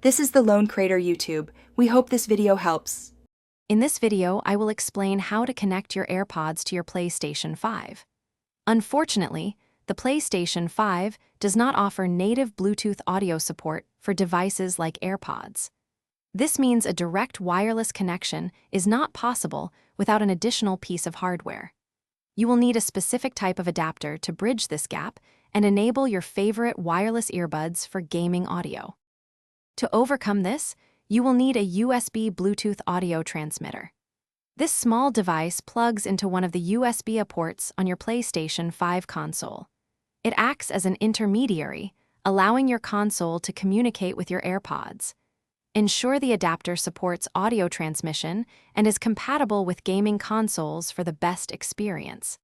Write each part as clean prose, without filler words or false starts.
This is the Lone Crater YouTube. We hope this video helps. In this video, I will explain how to connect your AirPods to your PlayStation 5. Unfortunately, the PlayStation 5 does not offer native Bluetooth audio support for devices like AirPods. This means a direct wireless connection is not possible without an additional piece of hardware. You will need a specific type of adapter to bridge this gap and enable your favorite wireless earbuds for gaming audio. To overcome this, you will need a USB Bluetooth audio transmitter. This small device plugs into one of the USB ports on your PlayStation 5 console. It acts as an intermediary, allowing your console to communicate with your AirPods. Ensure the adapter supports audio transmission and is compatible with gaming consoles for the best experience.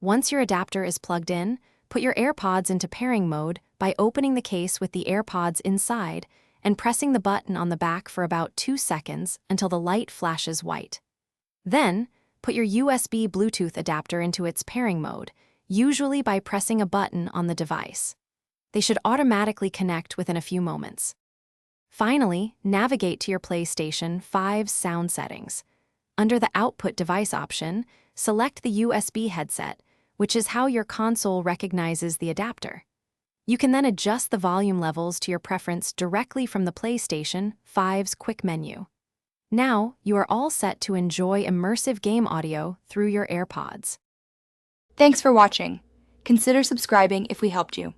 Once your adapter is plugged in, put your AirPods into pairing mode by opening the case with the AirPods inside and pressing the button on the back for about 2 seconds until the light flashes white. Then, put your USB Bluetooth adapter into its pairing mode, usually by pressing a button on the device. They should automatically connect within a few moments. Finally, navigate to your PlayStation 5's sound settings. Under the Output Device option, select the USB headset, which is how your console recognizes the adapter. You can then adjust the volume levels to your preference directly from the PlayStation 5's quick menu. Now, you are all set to enjoy immersive game audio through your AirPods. Thanks for watching. Consider subscribing if we helped you.